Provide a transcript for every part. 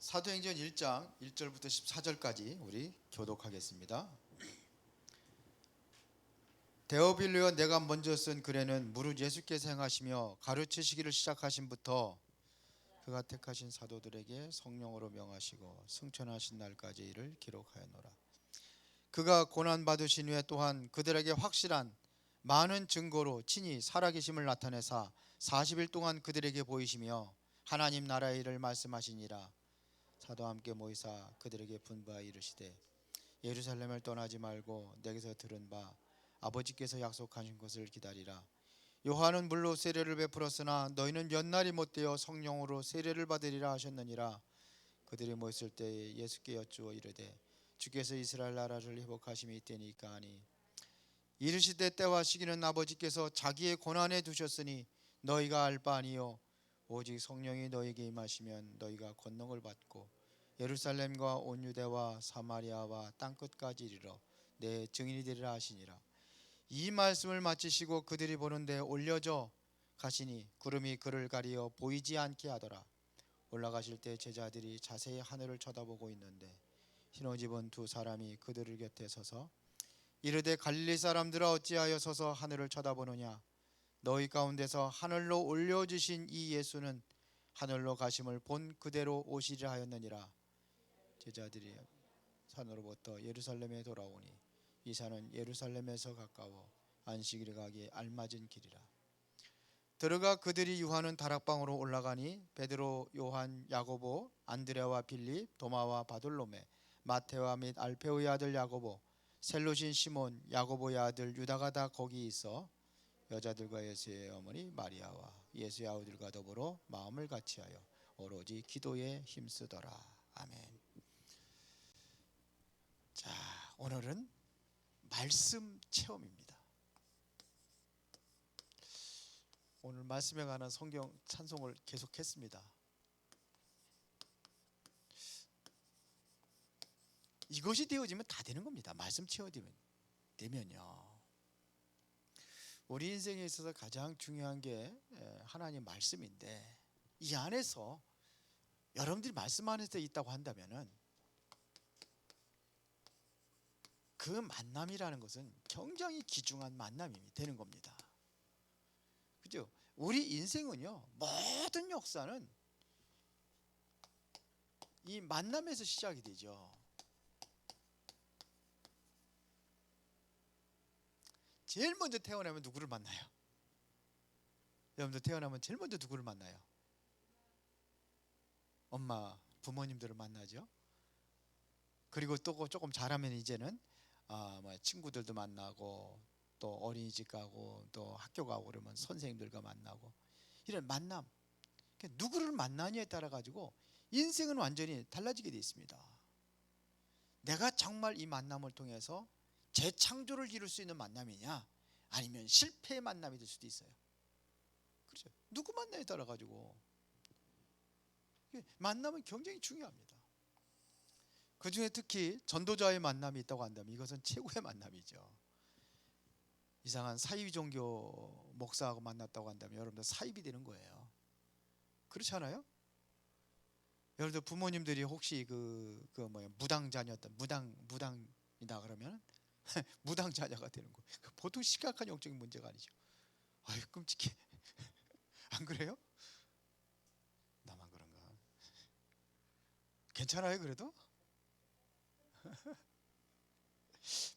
사도행전 1장 1절부터 14절까지 우리 교독하겠습니다. 데오빌로여, 내가 먼저 쓴 글에는 무릇 예수께서 행하시며 가르치시기를 시작하신부터 그가 택하신 사도들에게 성령으로 명하시고 승천하신 날까지 이를 기록하였노라. 그가 고난받으신 후에 또한 그들에게 확실한 많은 증거로 친히 살아계심을 나타내사 40일 동안 그들에게 보이시며 하나님 나라의 일을 말씀하시니라. 사도와 함께 모이사 그들에게 분부하여 이르시되 예루살렘을 떠나지 말고 내게서 들은 바 아버지께서 약속하신 것을 기다리라. 요한은 물로 세례를 베풀었으나 너희는 연날이 못되어 성령으로 세례를 받으리라 하셨느니라. 그들이 모였을 때에 예수께 여쭈어 이르되 주께서 이스라엘 나라를 회복하심이 이때니까 하니 이르시되 때와 시기는 아버지께서 자기의 권한에 두셨으니 너희가 알 바 아니요 오직 성령이 너희에게 임하시면 너희가 권능을 받고 예루살렘과 온 유대와 사마리아와 땅끝까지 이르러 내 증인이 되리라 하시니라. 이 말씀을 마치시고 그들이 보는데 올려져 가시니 구름이 그를 가리어 보이지 않게 하더라. 올라가실 때 제자들이 자세히 하늘을 쳐다보고 있는데 흰 옷 입은 두 사람이 그들을 곁에 서서 이르되 갈릴리 사람들아 어찌하여 서서 하늘을 쳐다보느냐. 너희 가운데서 하늘로 올려주신 이 예수는 하늘로 가심을 본 그대로 오시리라 하였느니라. 제자들이 산으로부터 예루살렘에 돌아오니 이 산은 예루살렘에서 가까워 안식일에 가기에 알맞은 길이라. 들어가 그들이 유하는 다락방으로 올라가니 베드로, 요한, 야고보, 안드레와 빌립, 도마와 바돌로메, 마테와 및 알페오의 아들 야고보, 셀로신 시몬, 야고보의 아들 유다가 다 거기 있어 여자들과 예수의 어머니 마리아와 예수의 아우들과 더불어 마음을 같이하여 오로지 기도에 힘쓰더라. 아멘. 자, 오늘은 말씀 체험입니다. 오늘 말씀에 관한 성경 찬송을 계속했습니다. 이것이 되어지면 다 되는 겁니다. 말씀 되면요. 우리 인생에 있어서 가장 중요한 게 하나님 말씀인데 이 안에서 여러분들이 말씀 안에서 있다고 한다면은 그 만남이라는 것은 굉장히 귀중한 만남이 되는 겁니다. 그죠? 우리 인생은요, 모든 역사는 이 만남에서 시작이 되죠. 제일 먼저 태어나면 누구를 만나요? 여러분들 태어나면 제일 먼저 누구를 만나요? 엄마, 부모님들을 만나죠. 그리고 또 조금 자라면 이제는 친구들도 만나고 또 어린이집 가고 또 학교 가고 그러면 선생님들과 만나고 이런 만남, 누구를 만나느냐에 따라 가지고 인생은 완전히 달라지게 되어 있습니다. 내가 정말 이 만남을 통해서 재창조를 이룰 수 있는 만남이냐 아니면 실패의 만남이 될 수도 있어요. 그렇죠? 누구 만나에 따라 가지고 만남은 굉장히 중요합니다. 그 중에 특히 전도자의 만남이 있다고 한다면 이것은 최고의 만남이죠. 이상한 사이비 종교 목사하고 만났다고 한다면 여러분들 사입이 되는 거예요. 그렇지 않아요? 여러분들 부모님들이 혹시 무당자녀였다, 무당이다 그러면 무당자녀가 되는 거예요. 보통 심각한 영적인 문제가 아니죠. 아유, 끔찍해. 안 그래요? 나만 그런가? 괜찮아요 그래도?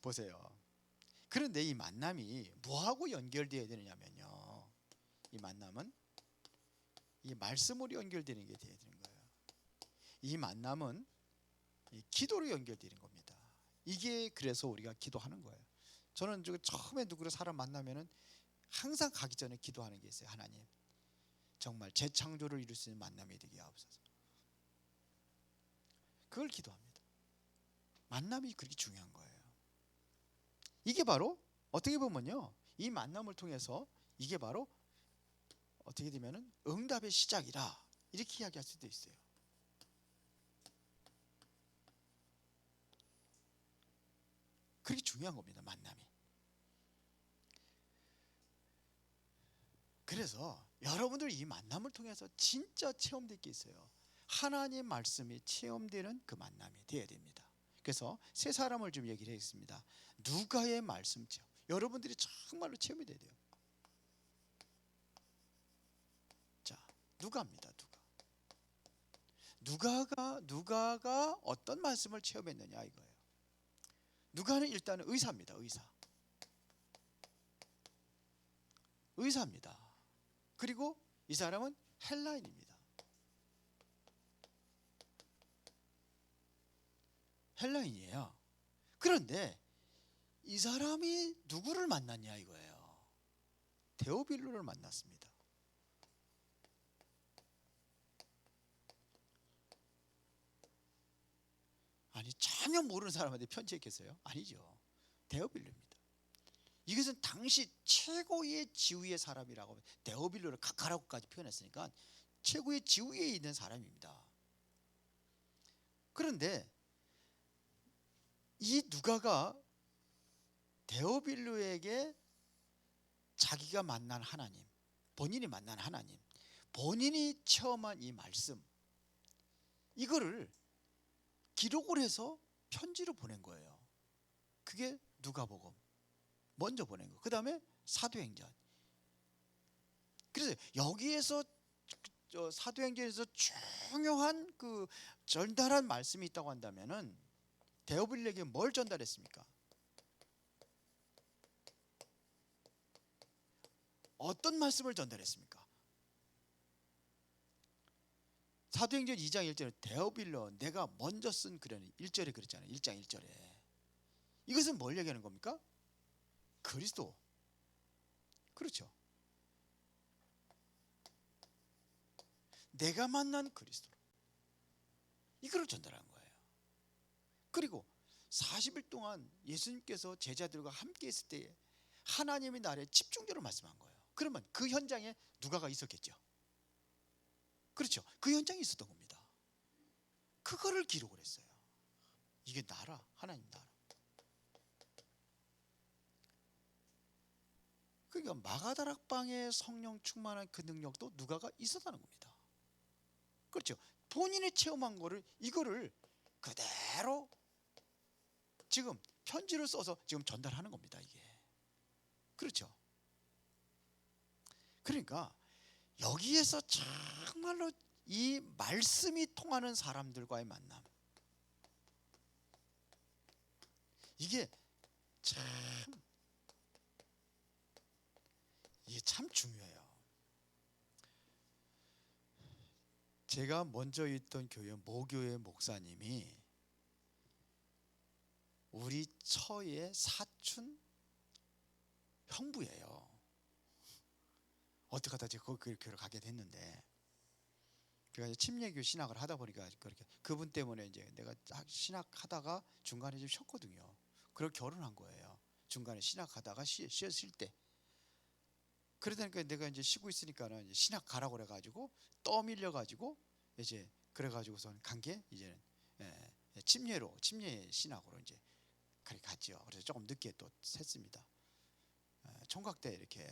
보세요. 그런데 이 만남이 뭐하고 연결되어야 되느냐면요, 이 만남은 이 말씀으로 연결되는 게 되어야 되는 거예요. 이 만남은 이 기도로 연결되는 겁니다. 이게 그래서 우리가 기도하는 거예요. 저는 처음에 누구를 사람 만나면은 항상 가기 전에 기도하는 게 있어요. 하나님, 정말 재창조를 이룰 수 있는 만남이 되게 하옵소서. 그걸 기도합니다. 만남이 그렇게 중요한 거예요. 이게 바로 어떻게 보면요, 이 만남을 통해서 이게 바로 어떻게 되면은 응답의 시작이라 이렇게 이야기할 수도 있어요. 그렇게 중요한 겁니다, 만남이. 그래서 여러분들 이 만남을 통해서 진짜 체험될 게 있어요. 하나님 말씀이 체험되는 그 만남이 되어야 됩니다. 그래서 세 사람을 좀 얘기를 하겠습니다. 누가의 말씀 체험. 여러분들이 정말로 체험이 돼야 돼요. 자, 누가입니다. 누가가 어떤 말씀을 체험했느냐 이거예요. 누가는 일단은 의사입니다. 의사입니다. 그리고 이 사람은 헬라인입니다. 헬라인이에요. 그런데 이 사람이 누구를 만났냐 이거예요. 데오빌로를 만났습니다. 아니, 전혀 모르는 사람한테 편지했겠어요? 아니죠. 데오빌로입니다. 이것은 당시 최고의 지위의 사람이라고, 데오빌로를 각하라고까지 표현했으니까 최고의 지위에 있는 사람입니다. 그런데 이 누가가 데오빌로에게 자기가 만난 하나님, 본인이 만난 하나님, 본인이 체험한 이 말씀, 이거를 기록을 해서 편지로 보낸 거예요. 그게 누가복음 먼저 보낸 거. 그 다음에 사도행전. 그래서 여기에서 사도행전에서 중요한 그 전달한 말씀이 있다고 한다면은 데오빌로에게 뭘 전달했습니까? 어떤 말씀을 전달했습니까? 사도행전 2장 1절에 데오빌로 내가 먼저 쓴 글에는 1절에 그랬잖아요. 1장 1절에. 이것은 뭘 얘기하는 겁니까? 그리스도. 그렇죠. 내가 만난 그리스도. 이걸 전달한 거예요. 그리고 40일 동안 예수님께서 제자들과 함께 있을 때에 하나님의 나라에 집중적으로 말씀한 거예요. 그러면 그 현장에 누가가 있었겠죠. 그렇죠. 그 현장에 있었던 겁니다. 그거를 기록을 했어요. 이게 나라, 하나님 나라. 그러니까 마가다락방에 성령 충만한 그 능력도 누가가 있었다는 겁니다. 그렇죠. 본인이 체험한 거를, 이거를 그대로 지금 편지를 써서 지금 전달하는 겁니다. 이게. 그렇죠. 그러니까 여기에서 정말로 이 말씀이 통하는 사람들과의 만남, 이게 참 중요해요. 제가 먼저 있던 교회 모교회 목사님이 우리 처의 사촌 형부예요. 어떻게 하다 제가 그 교회를 가게 됐는데, 그래서 침례교 신학을 하다 보니까 그렇게 그분 때문에 이제 내가 신학하다가 중간에 좀 쉬었거든요. 그걸 결혼한 거예요. 중간에 신학하다가 쉬었을 때. 그러다니까 내가 이제 쉬고 있으니까는 이제 신학 가라고 그래가지고 떠밀려 가지고 이제 그래가지고선 간 게 이제는 침례 신학으로 이제 그렇게 갔죠. 그래서 조금 늦게 또 샜습니다. 총각 때 이렇게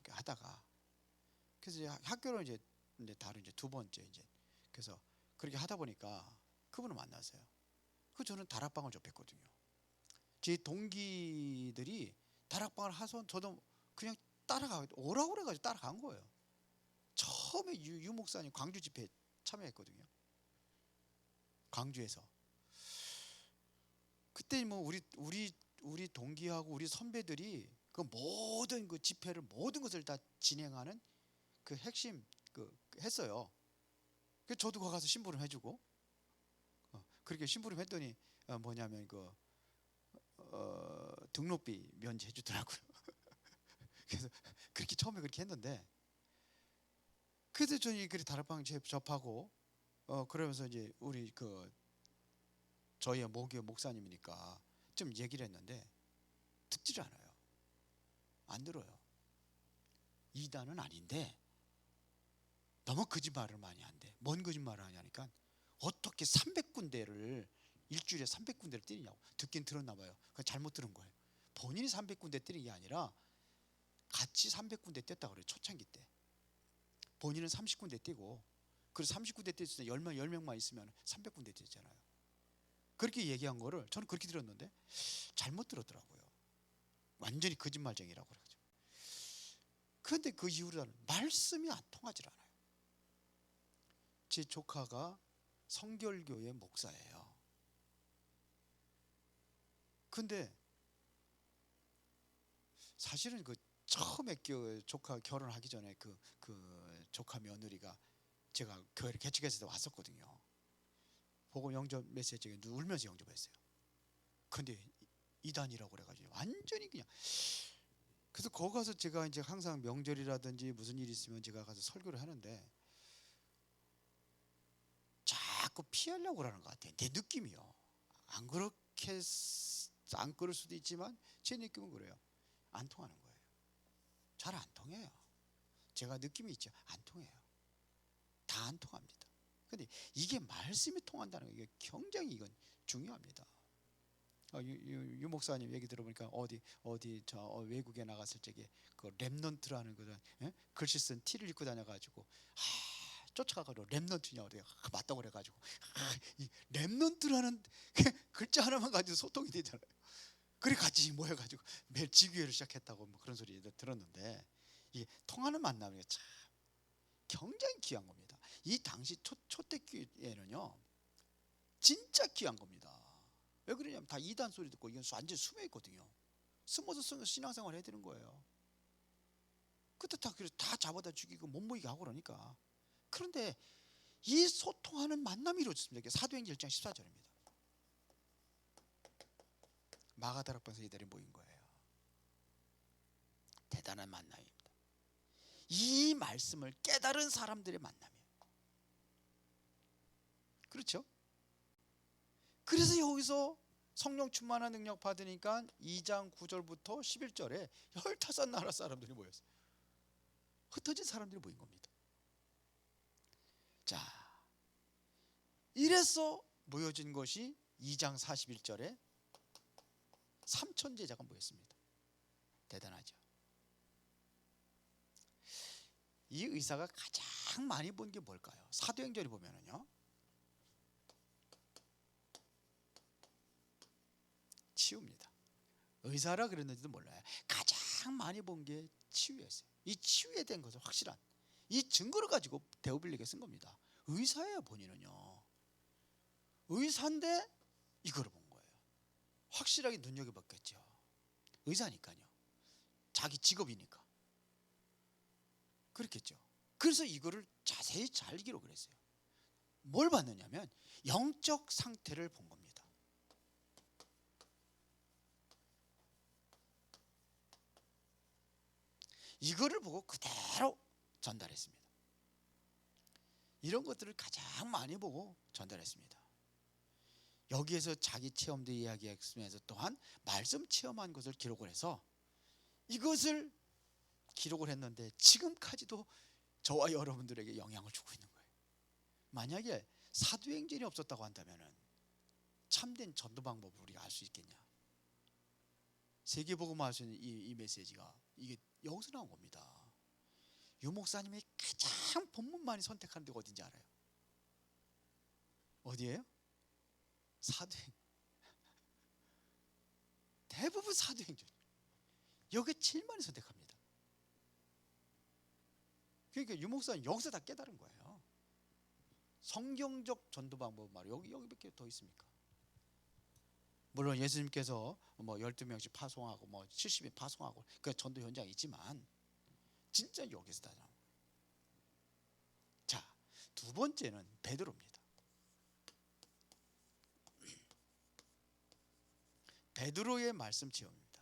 하다가, 그래서 학교로 이제 다른 이제 두 번째 이제, 그래서 그렇게 하다 보니까 그분을 만났어요. 그 저는 다락방을 접했거든요. 제 동기들이 다락방을 하서 저도 그냥 오라고 그래가지고 따라간 거예요. 처음에 유 목사님 광주 집회 참여했거든요. 광주에서. 그때 뭐 우리 동기하고 우리 선배들이 그 모든 그 집회를, 모든 것을 다 진행하는 그 핵심 했어요. 그 저도 거기 가서 심부름 해주고, 그렇게 심부름 했더니 뭐냐면 등록비 면제해 주더라고요. 그래서 그렇게 처음에 그렇게 했는데, 그래서 저는 그 다락방 접하고 그러면서 이제 우리 저희 모교 목사님이니까 좀 얘기를 했는데 듣지를 않아요. 안 들어요. 이단은 아닌데 너무 거짓말을 많이 한대. 뭔 거짓말을 하냐니까, 어떻게 300군데를 일주일에 300군데를 때리냐고. 듣긴 들었나 봐요. 그건 잘못 들은 거예요. 본인이 300군데 때린 게 아니라 같이 300군데 뗐다 그래요. 초창기 때 본인은 30군데 떼고 그래서 39대 때 있을 때 10명만 있으면 300군데 됐잖아요. 그렇게 얘기한 거를 저는 그렇게 들었는데 잘못 들었더라고요. 완전히 거짓말쟁이라고 그러죠. 그런데 그 이후로는 말씀이 안 통하질 않아요. 제 조카가 성결교회 목사예요. 근데 사실은 그 처음에 조카 결혼하기 전에 그 조카 며느리가 제가 교회를 개척했을 때 왔었거든요. 보고 영접 메시지에 울면서 영접했어요. 근데 이단이라고 그래가지고 완전히 그냥. 그래서 거기 가서 제가 이제 항상 명절이라든지 무슨 일이 있으면 제가 가서 설교를 하는데 자꾸 피하려고 그러는 것 같아요. 내 느낌이요. 안 그렇게 안 그럴 수도 있지만 제 느낌은 그래요. 안 통하는 거예요. 잘 안 통해요. 제가 느낌이 있죠. 안 통해요. 다 안 통합니다. 근데 이게 말씀이 통한다는 거, 이게 굉장히 이건 중요합니다. 유 목사님 얘기 들어보니까 어디 저 외국에 나갔을 적에 그 랩넌트라는 그런 글씨 쓴 티를 입고 다녀가지고 쫓아가서 랩넌트냐고 그래요. 맞다고 그래가지고 이 랩넌트라는 글자 하나만 가지고 소통이 되잖아요. 그래 같이 모여가지고 매일 지교회를 시작했다고 뭐 그런 소리 들었는데, 이게 통하는 만남이 참 굉장히 귀한 겁니다. 이 당시 초대교회는요 진짜 귀한 겁니다. 왜 그러냐면 다 이단 소리 듣고 이건 완전 숨어 있거든요. 숨어서 신앙생활 해야 되는 거예요. 그때 다 잡아다 죽이고 못 모이게 하고 그러니까. 그런데 이 소통하는 만남이 이루어졌습니다. 사도행전 1장 14절입니다. 마가다락방에서 이들이 모인 거예요. 대단한 만남입니다. 이 말씀을 깨달은 사람들의 만남이에요. 그렇죠? 그래서 여기서 성령 충만한 능력 받으니까 2장 9절부터 11절에 15나라 사람들이 모였어요. 흩어진 사람들이 모인 겁니다. 자, 이래서 모여진 것이 2장 41절에 3천 제자가 모였습니다. 대단하죠. 이 의사가 가장 많이 본 게 뭘까요? 사도행전에 보면은요 치유입니다. 의사라 그랬는지도 몰라요. 가장 많이 본 게 치유였어요. 이 치유에 대한 것은 확실한 이 증거를 가지고 데오빌리게 쓴 겁니다. 의사예요. 본인은요 의사인데 이거를 본 거예요. 확실하게 눈여겨봤겠죠. 의사니까요. 자기 직업이니까 그렇겠죠. 그래서 이거를 자세히 잘 기록을 했어요. 뭘 봤느냐면 영적 상태를 본 겁니다. 이거를 보고 그대로 전달했습니다. 이런 것들을 가장 많이 보고 전달했습니다. 여기에서 자기 체험도 이야기하면서 또한 말씀 체험한 것을 기록을 해서 이것을 기록을 했는데 지금까지도 저와 여러분들에게 영향을 주고 있는 거예요. 만약에 사도행전이 없었다고 한다면 참된 전도 방법을 우리가 알 수 있겠냐? 세계복음화 할 수 있는 이 메시지가 이게 여기서 나온 겁니다. 유 목사님이 가장 본문 많이 선택하는 데가 어딘지 알아요? 어디예요? 사도행. 대부분 사도행전. 여기 제일 많이 선택합니다. 그러니까 유 목사님 여기서 다 깨달은 거예요. 성경적 전도 방법 말 여기밖에 더 있습니까? 물론 예수님께서 뭐 12명씩 파송하고 뭐 70인 파송하고 그 전도 현장이 있지만 진짜 여기서 다 나옵니다. 자, 두 번째는 베드로입니다. 베드로의 말씀 체험입니다.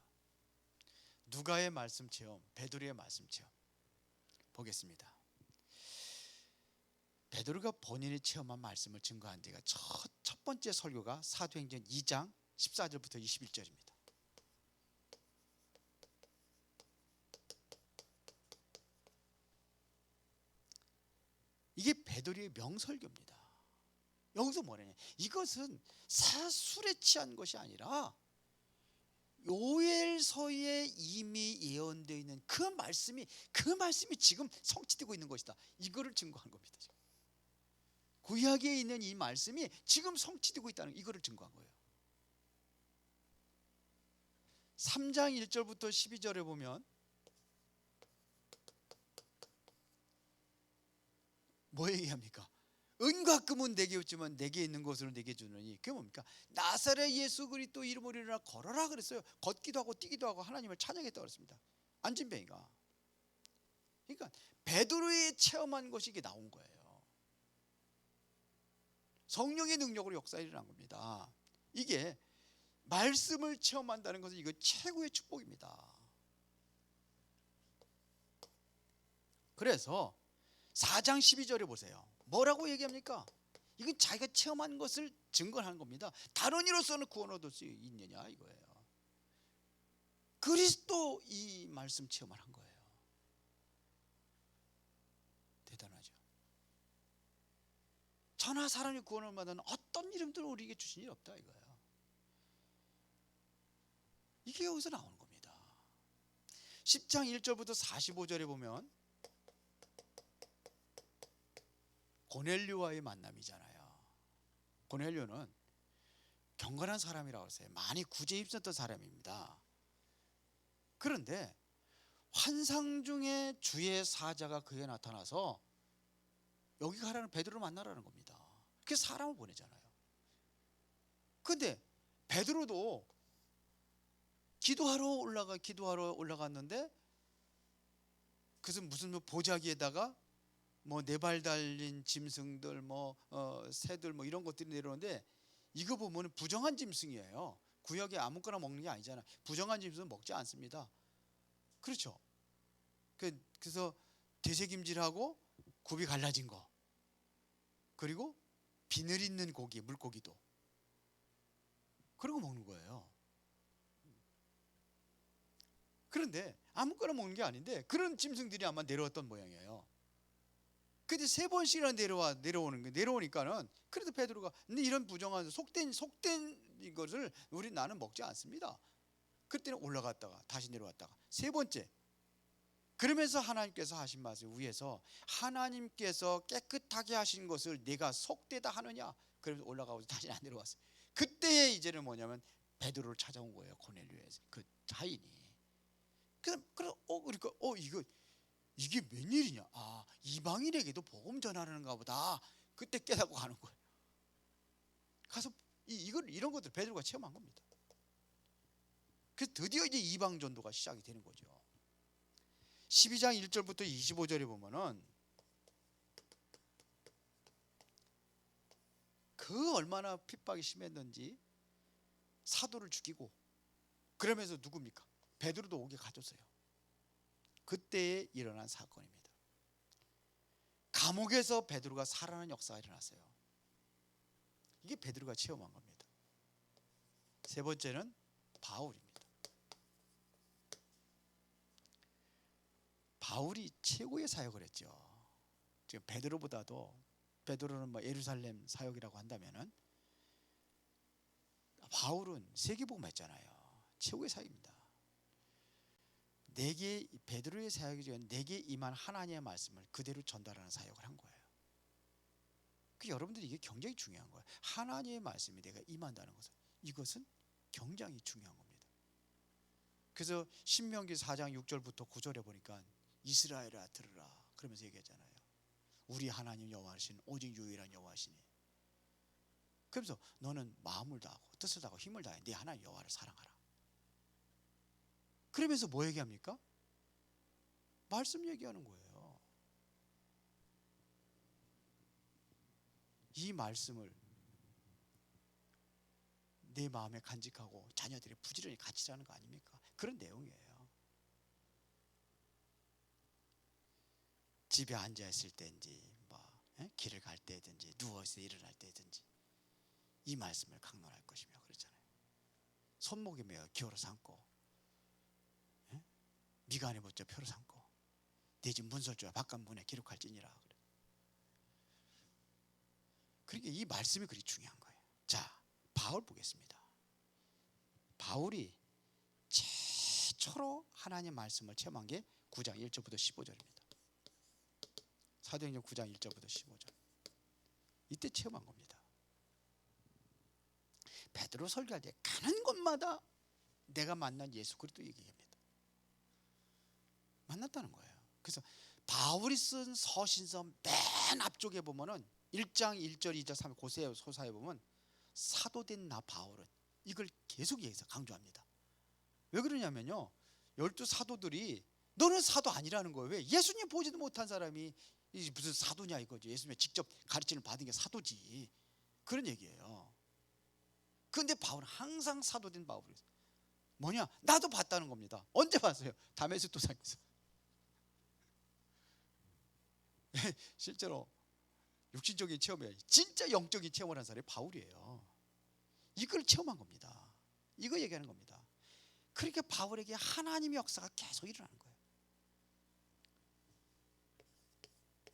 누가의 말씀 체험, 베드로의 말씀 체험 보겠습니다. 베드로가 본인이 체험한 말씀을 증거한 데가 첫 번째 설교가 사도행전 2장 14절부터 21절입니다. 이게 베드로의 명설교입니다. 여기서 뭐냐면 이것은 술에 취한 것이 아니라 요엘서에 이미 예언되어 있는 그 말씀이 지금 성취되고 있는 것이다. 이거를 증거한 겁니다. 지금. 구약에 있는 이 말씀이 지금 성취되고 있다는 이거를 증거한 거예요. 3장 1절부터 12절에 보면 뭐 얘기합니까? 은과 금은 내게 없지만 내게 있는 것으로 내게 주느니. 그게 뭡니까? 나사렛 예수 그리스도 이름으로 일어나 걸어라 그랬어요. 걷기도 하고 뛰기도 하고 하나님을 찬양했다고 그랬습니다. 안진뱅이가. 그러니까 베드로의 체험한 것이 이게 나온 거예요. 성령의 능력으로 역사가 일어난 겁니다. 이게 말씀을 체험한다는 것은 이거 최고의 축복입니다. 그래서 4장 12절에 보세요. 뭐라고 얘기합니까? 이건 자기가 체험한 것을 증거하는 겁니다. 다른 이로서는 구원 얻을 수 있느냐 이거예요. 그리스도 이 말씀 체험을 한 거예요. 대단하죠. 천하 사람이 구원을 받는 어떤 이름도 우리에게 주신 일 없다 이거예요. 이게 여기서 나오는 겁니다. 10장 1절부터 45절에 보면 고넬료와의 만남이잖아요. 고넬료는 경건한 사람이라고 했어요. 많이 구제 입었던 사람입니다. 그런데 환상 중에 주의 사자가 그에 나타나서 여기 가라는 베드로를 만나라는 겁니다. 그래서 사람을 보내잖아요. 그런데 베드로도 기도하러 올라갔는데 그것은 무슨 보자기에다가 뭐 네 발 달린 짐승들 새들 이런 것들이 내려오는데 이거 보면 부정한 짐승이에요. 구역에 아무거나 먹는 게 아니잖아요. 부정한 짐승은 먹지 않습니다. 그렇죠. 그래서 되새김질하고 굽이 갈라진 거, 그리고 비늘 있는 고기, 물고기도 그러고 먹는 거예요. 그런데 아무거나 먹는 게 아닌데 그런 짐승들이 아마 내려왔던 모양이에요. 근데 세 번씩이나 내려오니까는 그래도 베드로가 근데 이런 부정한 속된 이것을 나는 먹지 않습니다. 그때는 올라갔다가 다시 내려왔다가 세 번째. 그러면서 하나님께서 하신 말씀 위에서 하나님께서 깨끗하게 하신 것을 내가 속되다 하느냐? 그러면서 올라가고 다시 안 내려왔어요. 그때의 이제는 뭐냐면 베드로를 찾아온 거예요. 고넬료의 그 하인이. 그러니까 이게 웬일이냐? 아, 이방인에게도 복음 전하는가 보다. 그때 깨닫고 가는 거예요. 가서 이런 것들 베드로가 체험한 겁니다. 그래서 드디어 이제 이방 전도가 시작이 되는 거죠. 12장 1절부터 25절에 보면은 그 얼마나 핍박이 심했는지 사도를 죽이고 그러면서 누굽니까? 베드로도 오게 가졌어요. 그때에 일어난 사건입니다. 감옥에서 베드로가 살아나는 역사가 일어났어요. 이게 베드로가 체험한 겁니다. 세 번째는 바울입니다. 바울이 최고의 사역을 했죠. 지금 베드로는 예루살렘 사역이라고 한다면은 바울은 세계복음 했잖아요. 최고의 사역입니다. 베드로의 사역이 중에 내게 임한 하나님의 말씀을 그대로 전달하는 사역을 한 거예요. 여러분들이 이게 굉장히 중요한 거예요. 하나님의 말씀이 내가 임한다는 것은 이것은 굉장히 중요한 겁니다. 그래서 신명기 4장 6절부터 9절에 보니까 이스라엘아 들으라 그러면서 얘기하잖아요. 우리 하나님 여호와시는 오직 유일한 여호와시니. 그러면서 너는 마음을 다하고 뜻을 다하고 힘을 다해 네 하나님 여호와를 사랑하라. 그러면서 뭐 얘기합니까? 말씀 얘기하는 거예요. 이 말씀을 내 마음에 간직하고 자녀들이 부지런히 가르치라는 거 아닙니까? 그런 내용이에요. 집에 앉아 있을 때인지 길을 갈 때든지 누워서 일어날 때든지 이 말씀을 강론할 것이며 그렇잖아요. 손목에 매어 기어로 삼고 미간에 붙여 표로 삼고 내 집 문설주와 바깥 문에 기록할지니라. 그러니까 이 말씀이 그리 중요한 거예요. 자, 바울 보겠습니다. 바울이 최초로 하나님의 말씀을 체험한 게 9장 1절부터 15절입니다. 사도행전 9장 1절부터 15절. 이때 체험한 겁니다. 베드로 설교할 때 가는 곳마다 내가 만난 예수 그리스도 얘기합니다. 만났다는 거예요. 그래서 바울이 쓴 서신서 맨 앞쪽에 보면은 1장 1절 2절 3절 고세 소사에 보면 사도된 나 바울은 이걸 계속 얘기해서 강조합니다. 왜 그러냐면요, 12 사도들이 너는 사도 아니라는 거예요. 왜? 예수님 보지도 못한 사람이 무슨 사도냐 이거죠. 예수님의 직접 가르침을 받은 게 사도지, 그런 얘기예요. 그런데 바울은 항상 사도된 바울이 뭐냐? 나도 봤다는 겁니다. 언제 봤어요? 다메섹 도상에서. 실제로 육신적인 체험이 진짜 영적인 체험을 한 사람이 바울이에요. 이걸 체험한 겁니다. 이거 얘기하는 겁니다. 그러니까 바울에게 하나님의 역사가 계속 일어나는 거예요.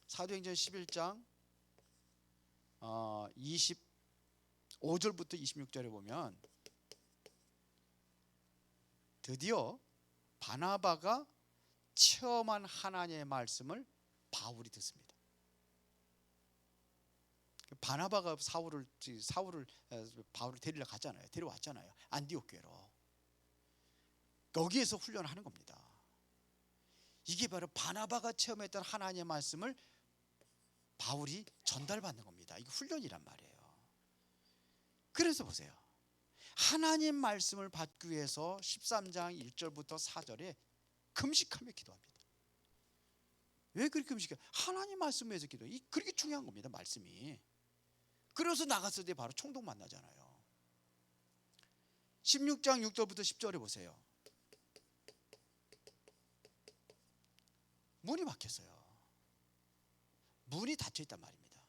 사도행전 11장 25절부터 26절에 보면 드디어 바나바가 체험한 하나님의 말씀을 바울이 듣습니다. 바나바가 바울을 데리러 갔잖아요. 데려왔잖아요. 안디옥 교회로. 거기에서 훈련을 하는 겁니다. 이게 바로 바나바가 체험했던 하나님의 말씀을 바울이 전달받는 겁니다. 이게 훈련이란 말이에요. 그래서 보세요. 하나님 말씀을 받기 위해서 13장 1절부터 4절에 금식하며 기도합니다. 왜 그렇게 금식해요? 하나님 말씀 위해서 기도해요. 그렇게 중요한 겁니다. 말씀이. 그래서 나갔을 때 바로 총독 만나잖아요. 16장 6절부터 10절에 보세요. 문이 막혔어요. 문이 닫혀있단 말입니다.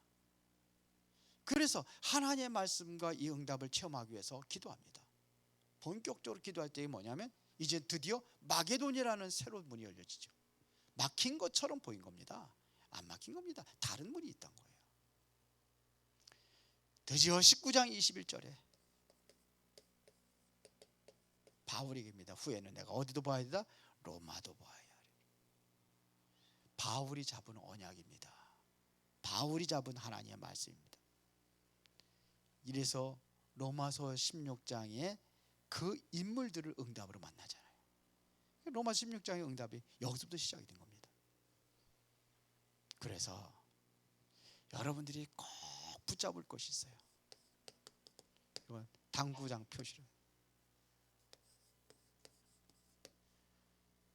그래서 하나님의 말씀과 이 응답을 체험하기 위해서 기도합니다. 본격적으로 기도할 때 뭐냐면 이제 드디어 마게도니아라는 새로운 문이 열려지죠. 막힌 것처럼 보인 겁니다. 안 막힌 겁니다. 다른 문이 있던 거예요. 드디어 19장 21절에 바울에게입니다. 후에는 내가 어디도 봐야 되다? 로마도 봐야 하리. 바울이 잡은 언약입니다. 바울이 잡은 하나님의 말씀입니다. 이래서 로마서 16장에 그 인물들을 응답으로 만나잖아요. 로마 16장의 응답이 여기서부터 시작이 된 겁니다. 그래서 여러분들이 꼭 붙잡을 것이 있어요. 이건 당구장 표시를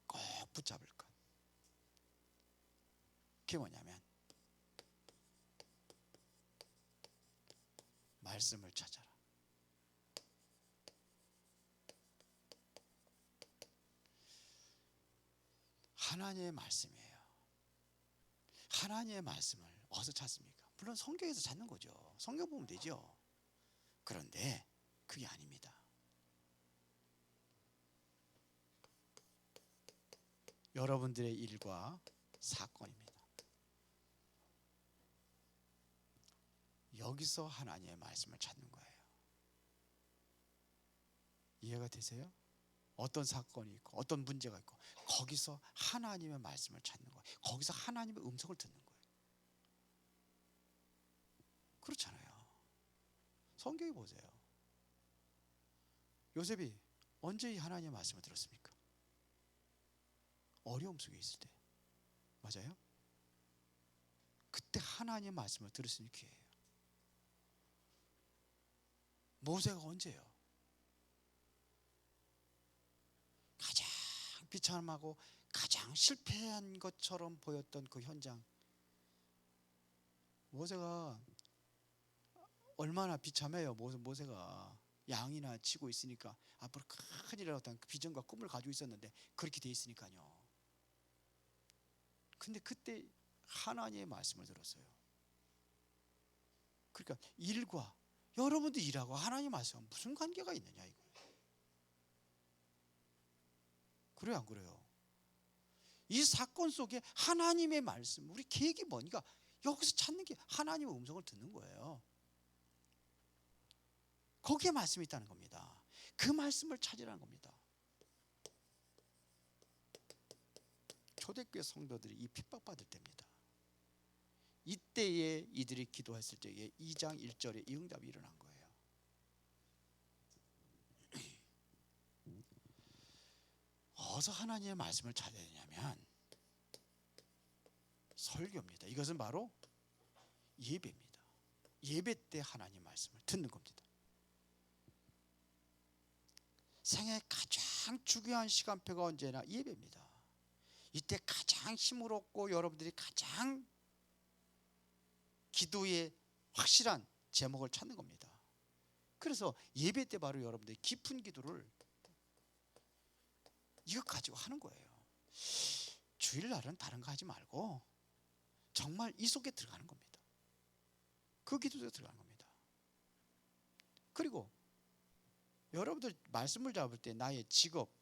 꼭 붙잡을 것. 그게 뭐냐면 말씀을 찾아라. 하나님의 말씀이에요. 하나님의 말씀을 어디서 찾습니까? 물론 성경에서 찾는 거죠. 성경 보면 되죠. 그런데 그게 아닙니다. 여러분들의 일과 사건입니다. 여기서 하나님의 말씀을 찾는 거예요. 이해가 되세요? 어떤 사건이 있고 어떤 문제가 있고 거기서 하나님의 말씀을 찾는 거예요. 거기서 하나님의 음성을 듣는 거예요. 그렇잖아요. 성경에 보세요. 요셉이 언제 이 하나님의 말씀을 들었습니까? 어려움 속에 있을 때. 맞아요? 그때 하나님의 말씀을 들을 수 있는 기회예요. 모세가 언제요? 가장 비참하고 가장 실패한 것처럼 보였던 그 현장. 모세가 얼마나 비참해요. 모세가 양이나 치고 있으니까 앞으로 큰일이라고 어떤 비전과 꿈을 가지고 있었는데 그렇게 돼 있으니까요. 근데 그때 하나님의 말씀을 들었어요. 그러니까 일과 여러분들 일하고 하나님 말씀은 무슨 관계가 있느냐 이거예요. 그래요, 안 그래요? 이 사건 속에 하나님의 말씀, 우리 계획이 뭐니까 여기서 찾는 게 하나님의 음성을 듣는 거예요. 거기에 말씀이 있다는 겁니다. 그 말씀을 찾으라는 겁니다. 초대교회 성도들이 이 핍박받을 때입니다. 이때에 이들이 기도했을 때에 2장 1절에 이 응답이 일어난 거예요. 어디서 하나님의 말씀을 찾아야 되냐면 설교입니다. 이것은 바로 예배입니다. 예배 때 하나님 말씀을 듣는 겁니다. 생애 가장 중요한 시간표가 언제나 예배입니다. 이때 가장 힘을 얻고 여러분들이 가장 기도의 확실한 제목을 찾는 겁니다. 그래서 예배 때 바로 여러분들이 깊은 기도를 이거 가지고 하는 거예요. 주일날은 다른 거 하지 말고 정말 이 속에 들어가는 겁니다. 그 기도 속에 들어가는 겁니다. 그리고 여러분들 말씀을 잡을 때 나의 직업,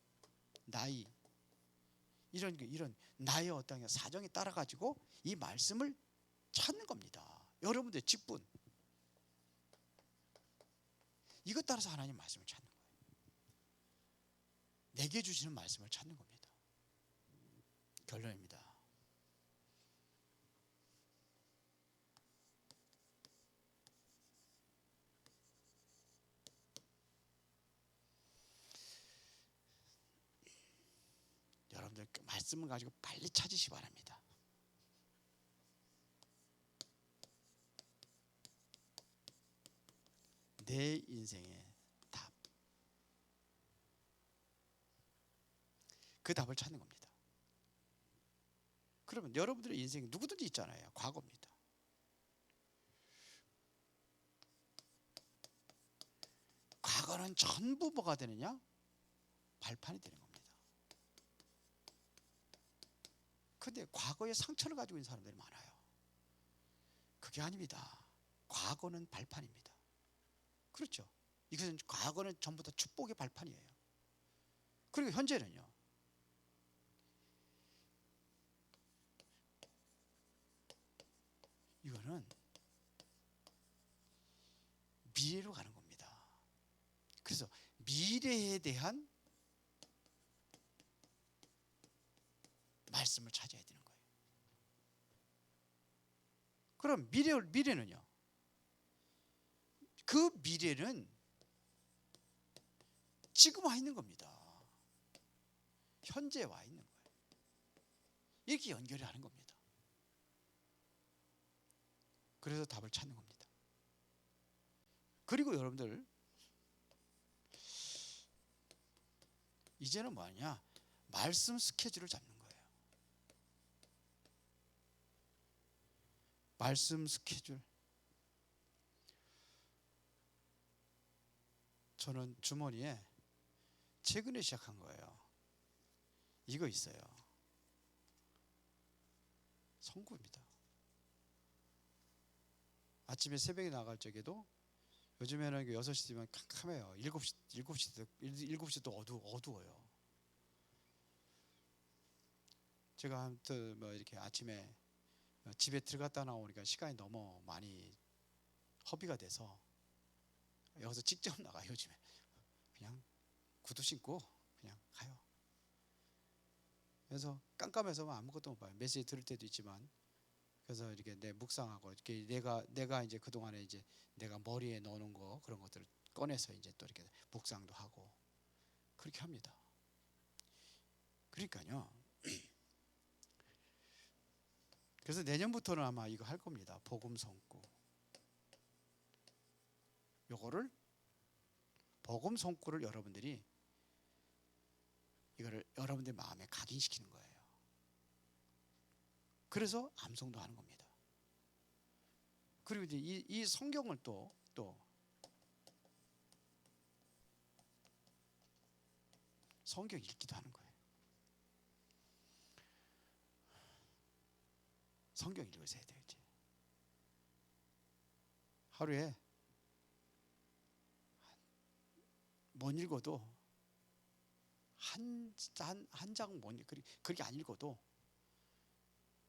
나이 이런 나의 어떤 사정에 따라 가지고 이 말씀을 찾는 겁니다. 여러분들의 직분 이것 따라서 하나님 말씀을 찾는 거예요. 내게 주시는 말씀을 찾는 겁니다. 결론입니다. 여러분들 말씀을 가지고 빨리 찾으시기 바랍니다. 내 인생의 답. 그 답을 찾는 겁니다. 그러면 여러분들의 인생이 누구든지 있잖아요. 과거입니다. 과거는 전부 뭐가 되느냐? 발판이 되는 겁니다. 근데 과거의 상처를 가지고 있는 사람들이 많아요. 그게 아닙니다. 과거는 발판입니다. 그렇죠? 이것은 과거는 전부 다 축복의 발판이에요. 그리고 현재는요. 이거는 미래로 가는 겁니다. 그래서 미래에 대한 말씀을 찾아야 되는 거예요. 그럼 미래는요? 그 미래는 지금 와 있는 겁니다. 현재 와 있는 거예요. 이렇게 연결을 하는 겁니다. 그래서 답을 찾는 겁니다. 그리고 여러분들 이제는 뭐하냐? 말씀 스케줄을 잡는 거예요. 말씀 스케줄. 저는 주머니에 최근에 시작한 거예요. 이거 있어요. 성구입니다. 아침에 새벽에 나갈 적에도 요즘에는 6시 되면 캄캄해요. 7시도 어두워요. 제가 아무튼 뭐 이렇게 아침에 집에 들어갔다 나오니까 시간이 너무 많이 허비가 돼서 여기서 직접 나가요. 요즘에 그냥 구두 신고 그냥 가요. 그래서 깜깜해서 아무것도 못 봐요. 메시지 들을 때도 있지만 그래서 이렇게 내 묵상하고 이렇게 내가 이제 그 동안에 이제 내가 머리에 넣어놓은 거 그런 것들을 꺼내서 이제 또 이렇게 묵상도 하고 그렇게 합니다. 그러니까요. 그래서 내년부터는 아마 이거 할 겁니다. 복음 성구. 요거를 복음 성구를 여러분들이 이거를 여러분들 마음에 각인시키는 거예요. 그래서 암송도 하는 겁니다. 그리고 이제 이 성경을 또 성경 읽기도 하는 거예요. 성경 읽으셔야 돼요. 이제 하루에 못 읽어도 한 장 못 그렇게 안 읽어도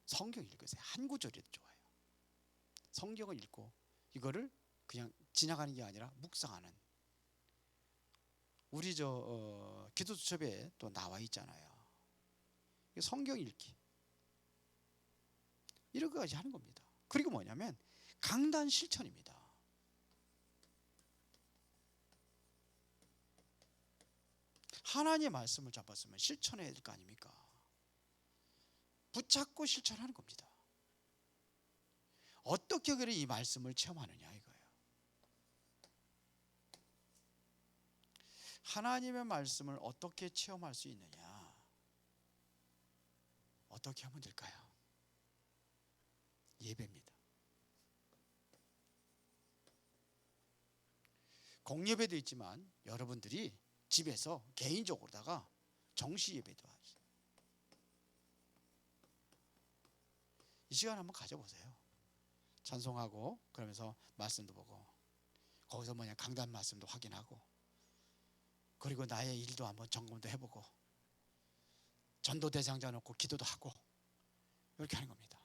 성경 읽으세요. 한 구절이라도 좋아요. 성경을 읽고 이거를 그냥 지나가는 게 아니라 묵상하는. 우리 기도 수첩에 또 나와 있잖아요. 성경 읽기 이런 것까지 하는 겁니다. 그리고 뭐냐면 강단 실천입니다. 하나님의 말씀을 잡았으면 실천해야 될 거 아닙니까? 붙잡고 실천하는 겁니다. 어떻게 그래 이 말씀을 체험하느냐 이거예요. 하나님의 말씀을 어떻게 체험할 수 있느냐? 어떻게 하면 될까요? 예배입니다. 공예배도 있지만 여러분들이 집에서 개인적으로다가 정시 예배도 하죠. 이 시간 한번 가져보세요. 찬송하고 그러면서 말씀도 보고 거기서 뭐냐 강단 말씀도 확인하고 그리고 나의 일도 한번 점검도 해보고 전도 대상자 놓고 기도도 하고 이렇게 하는 겁니다.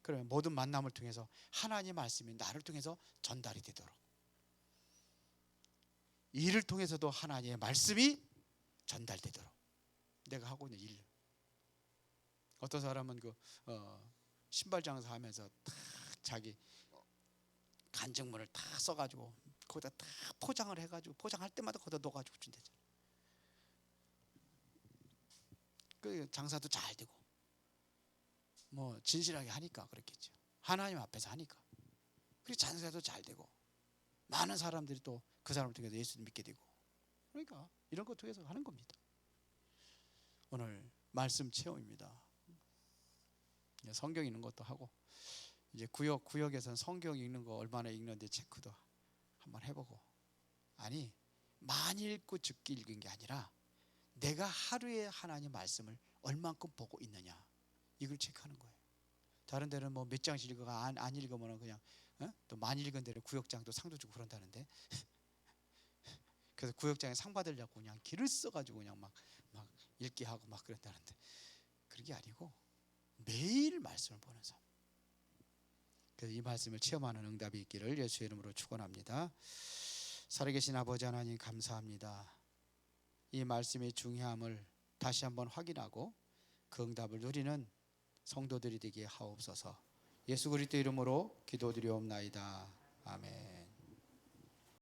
그러면 모든 만남을 통해서 하나님의 말씀이 나를 통해서 전달이 되도록 일을 통해서도 하나님의 말씀이 전달되도록 내가 하고 있는 일. 어떤 사람은 신발 장사하면서 딱 자기 간증문을 다 써가지고 거기다 다 포장을 해가지고 포장할 때마다 거기다 넣어가지고 준대잖아요. 그 장사도 잘 되고 뭐 진실하게 하니까 그렇겠죠. 하나님 앞에서 하니까. 그리고 장사도 잘 되고 많은 사람들이 또 그 사람을 통해서 예수를 믿게 되고 그러니까 이런 거 통해서 하는 겁니다. 오늘 말씀 체험입니다. 성경 읽는 것도 하고 이제 구역에서는 성경 읽는 거 얼마나 읽는데 체크도 한번 해보고 아니 많이 읽고 적게 읽은 게 아니라 내가 하루에 하나님 말씀을 얼만큼 보고 있느냐 이걸 체크하는 거예요. 다른 데는 뭐 몇 장씩 읽어가 안 읽으면 그냥 또 많이 읽은 데는 구역장도 상도 주고 그런다는데 그래서 구역장에 상 받으려고 그냥 길을 써가지고 그냥 막 읽게 하고 막 그런다는데 그런 게 아니고 매일 말씀을 보는 삶. 그래서 이 말씀을 체험하는 응답이 있기를 예수의 이름으로 축원합니다. 살아계신 아버지 하나님 감사합니다. 이 말씀의 중요함을 다시 한번 확인하고 그 응답을 누리는 성도들이 되게 하옵소서. 예수 그리스도 이름으로 기도드리옵나이다. 아멘.